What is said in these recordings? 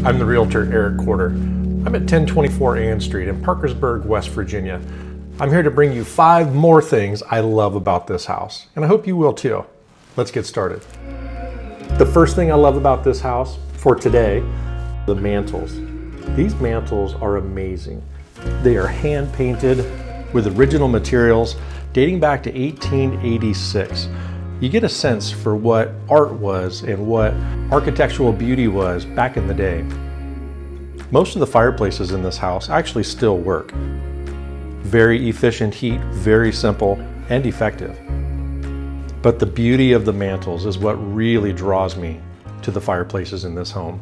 I'm the realtor Eric Quarter. I'm at 1024 Ann Street in Parkersburg, West Virginia. I'm here to bring you 5 more things I love about this house, and I hope you will too. Let's get started. The first thing I love about this house for today, the mantles. These mantles are amazing. They are hand painted with original materials dating back to 1886. You get a sense for what art was and what architectural beauty was back in the day. Most of the fireplaces in this house actually still work. Very efficient heat, very simple and effective. But the beauty of the mantles is what really draws me to the fireplaces in this home.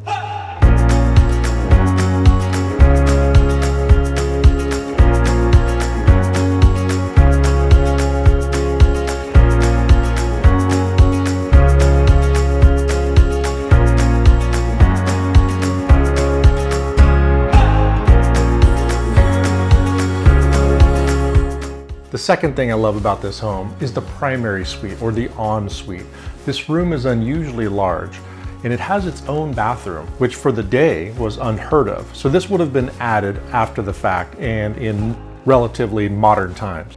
The second thing I love about this home is the primary suite, or the ensuite. This room is unusually large, and it has its own bathroom, which for the day was unheard of. So this would have been added after the fact and in relatively modern times.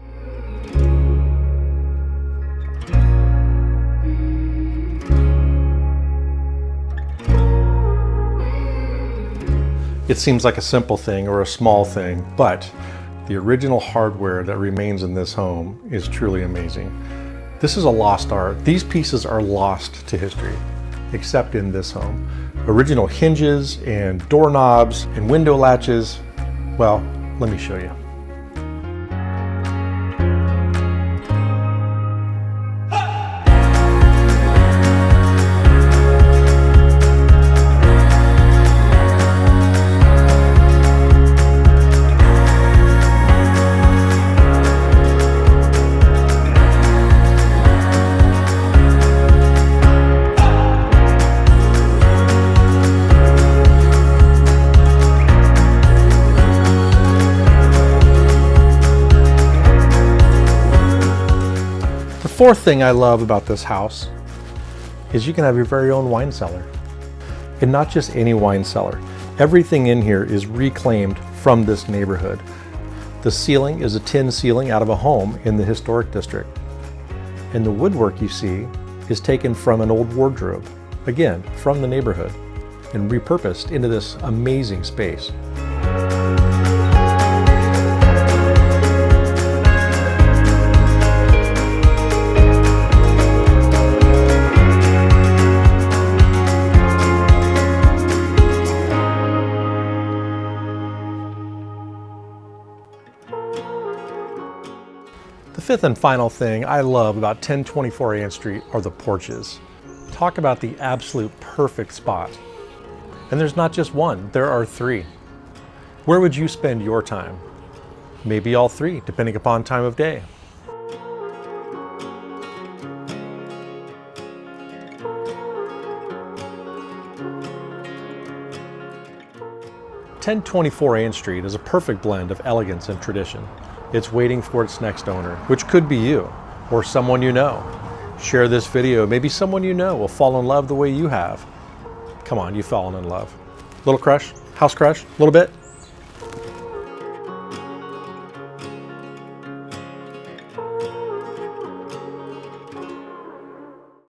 It seems like a simple thing or a small thing, but the original hardware that remains in this home is truly amazing. This is a lost art. These pieces are lost to history, except in this home. Original hinges and doorknobs and window latches. Well, let me show you. The fourth thing I love about this house is you can have your very own wine cellar. And not just any wine cellar. Everything in here is reclaimed from this neighborhood. The ceiling is a tin ceiling out of a home in the historic district. And the woodwork you see is taken from an old wardrobe, again, from the neighborhood, and repurposed into this amazing space. The fifth and final thing I love about 1024 Ann Street are the porches. Talk about the absolute perfect spot. And there's not just one, there are 3. Where would you spend your time? Maybe all 3, depending upon time of day. "1024 Ann Street is a perfect blend of elegance and tradition. It's waiting for its next owner, which could be you or someone you know. Share this video. Maybe someone you know will fall in love the way you have. Come on, you've fallen in love. Little crush? House crush? A little bit?